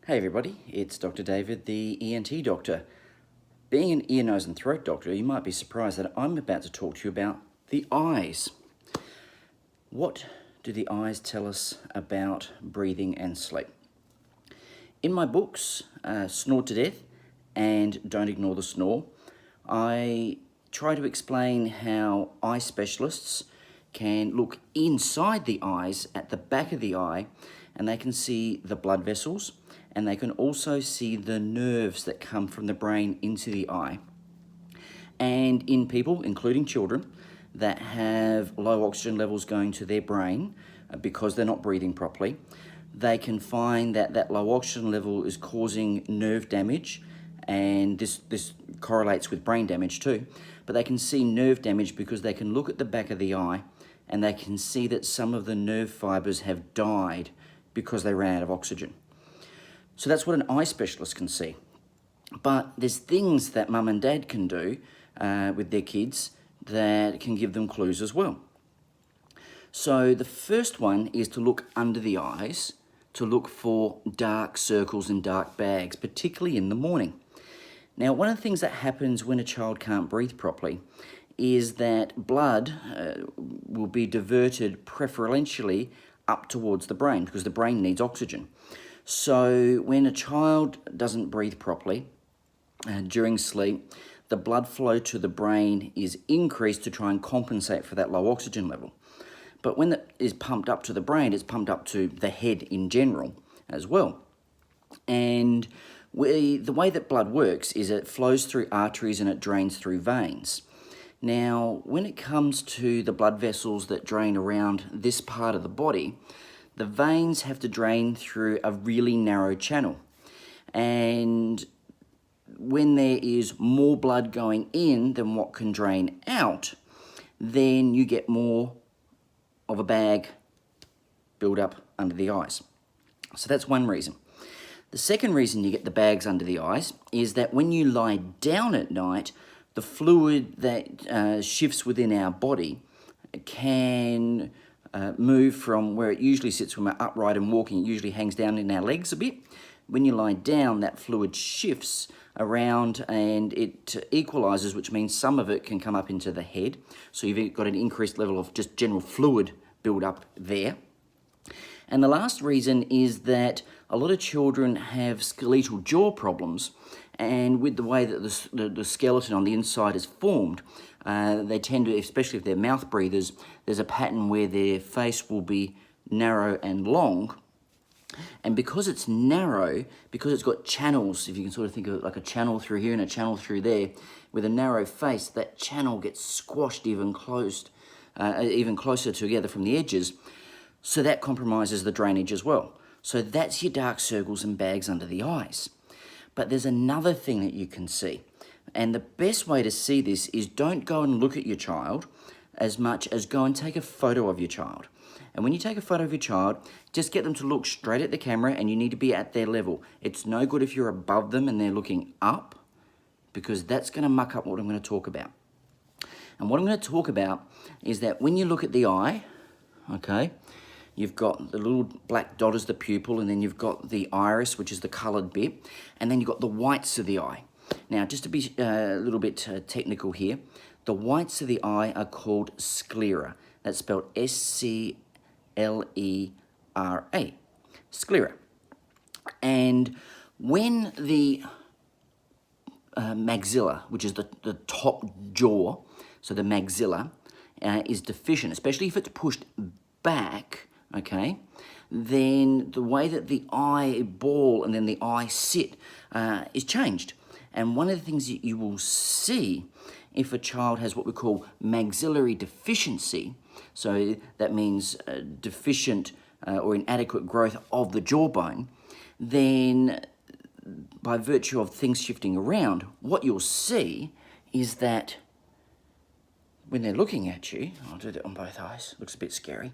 Hey everybody, it's Dr. David, the ENT doctor. Being an ear, nose and throat doctor, you might be surprised that I'm about to talk to you about the eyes. What do the eyes tell us about breathing and sleep? In my books, Snored to Death and Don't Ignore the Snore, I try to explain how eye specialists can look inside the eyes at the back of the eye, and they can see the blood vessels, and they can also see the nerves that come from the brain into the eye. And in people, including children, that have low oxygen levels going to their brain because they're not breathing properly, they can find that that low oxygen level is causing nerve damage, and this correlates with brain damage too. But they can see nerve damage because they can look at the back of the eye and they can see that some of the nerve fibers have died because they ran out of oxygen. So that's what an eye specialist can see. But there's things that mum and dad can do with their kids that can give them clues as well. So the first one is to look under the eyes to look for dark circles and dark bags, particularly in the morning. Now, one of the things that happens when a child can't breathe properly is that blood will be diverted preferentially up towards the brain because the brain needs oxygen. So when a child doesn't breathe properly during sleep, the blood flow to the brain is increased to try and compensate for that low oxygen level. But when it is pumped up to the brain, it's pumped up to the head in general as well. And the way that blood works is it flows through arteries and it drains through veins. Now, when it comes to the blood vessels that drain around this part of the body, the veins have to drain through a really narrow channel. And when there is more blood going in than what can drain out, then you get more of a bag build up under the eyes. So that's one reason. The second reason you get the bags under the eyes is that when you lie down at night, the fluid that shifts within our body can move from where it usually sits when we're upright and walking. It usually hangs down in our legs a bit. When you lie down, that fluid shifts around and it equalizes, which means some of it can come up into the head. So you've got an increased level of just general fluid build up there. And the last reason is that a lot of children have skeletal jaw problems, and with the way that the skeleton on the inside is formed, they tend to, especially if they're mouth breathers, there's a pattern where their face will be narrow and long. And because it's narrow, because it's got channels, if you can sort of think of it like a channel through here and a channel through there, with a narrow face, that channel gets squashed even closer together from the edges. So that compromises the drainage as well. So that's your dark circles and bags under the eyes. But there's another thing that you can see. And the best way to see this is don't go and look at your child as much as go and take a photo of your child. And when you take a photo of your child, just get them to look straight at the camera, and you need to be at their level. It's no good if you're above them and they're looking up, because that's going to muck up what I'm going to talk about. And what I'm going to talk about is that when you look at the eye, okay, you've got the little black dot as the pupil, and then you've got the iris, which is the coloured bit, and then you've got the whites of the eye. Now, just to be a little bit technical here, the whites of the eye are called sclera. That's spelled S-C-L-E-R-A, sclera. And when the maxilla, which is the top jaw, so the maxilla, is deficient, especially if it's pushed back, okay, then the way that the eyeball and then the eye sit is changed. And one of the things that you will see if a child has what we call maxillary deficiency, so that means deficient or inadequate growth of the jawbone, then by virtue of things shifting around, what you'll see is that when they're looking at you, I'll do that on both eyes, looks a bit scary,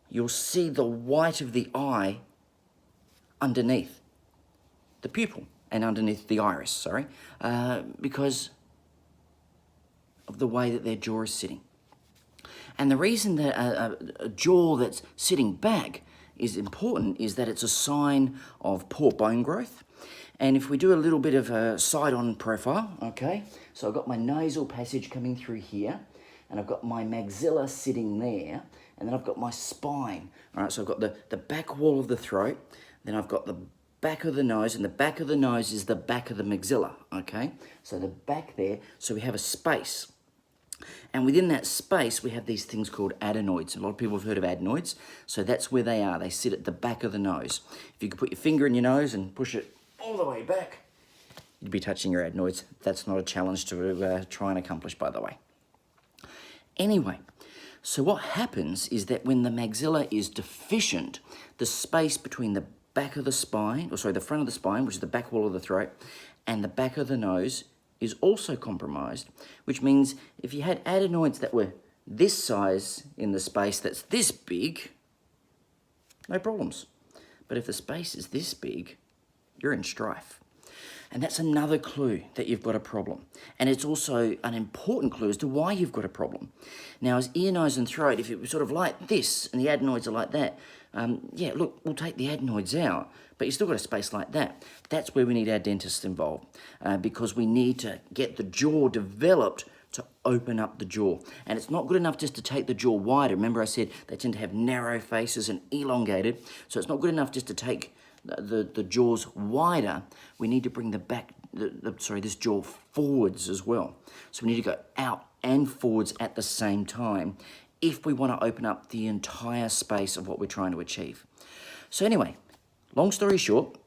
you'll see the white of the eye underneath the pupil and underneath the iris, sorry, because of the way that their jaw is sitting. And the reason that a jaw that's sitting back is important is that it's a sign of poor bone growth. And if we do a little bit of a side-on profile, okay, so I've got my nasal passage coming through here, and I've got my maxilla sitting there, and then I've got my spine. All right, so I've got the back wall of the throat, then I've got the back of the nose, and the back of the nose is the back of the maxilla, okay? So the back there, so we have a space. And within that space, we have these things called adenoids. A lot of people have heard of adenoids, so that's where they are. They sit at the back of the nose. If you could put your finger in your nose and push it all the way back, you'd be touching your adenoids. That's not a challenge to try and accomplish, by the way. Anyway, so what happens is that when the maxilla is deficient, the space between the back of the spine, the front of the spine, which is the back wall of the throat, and the back of the nose is also compromised, which means if you had adenoids that were this size in the space that's this big, no problems. But if the space is this big, you're in strife. And that's another clue that you've got a problem. And it's also an important clue as to why you've got a problem. Now, as ear, nose, and throat, if it was sort of like this and the adenoids are like that, yeah, look, we'll take the adenoids out, but you've still got a space like that. That's where we need our dentists involved because we need to get the jaw developed to open up the jaw. And it's not good enough just to take the jaw wider. Remember I said they tend to have narrow faces and elongated, so it's not good enough just to take the jaws wider. We need to bring this jaw forwards as well. So we need to go out and forwards at the same time if we want to open up the entire space of what we're trying to achieve. So anyway, long story short,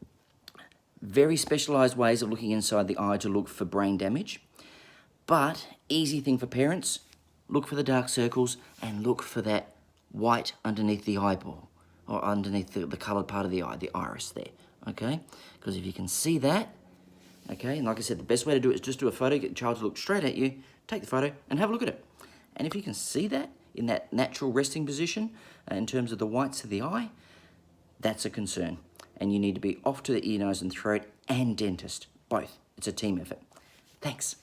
very specialized ways of looking inside the eye to look for brain damage, but easy thing for parents, look for the dark circles and look for that white underneath the eyeball, or underneath the coloured part of the eye, the iris there, okay? Because if you can see that, okay, and like I said, the best way to do it is just do a photo, get the child to look straight at you, take the photo, and have a look at it. And if you can see that in that natural resting position, in terms of the whites of the eye, that's a concern. And you need to be off to the ear, nose, and throat and dentist, both. It's a team effort. Thanks.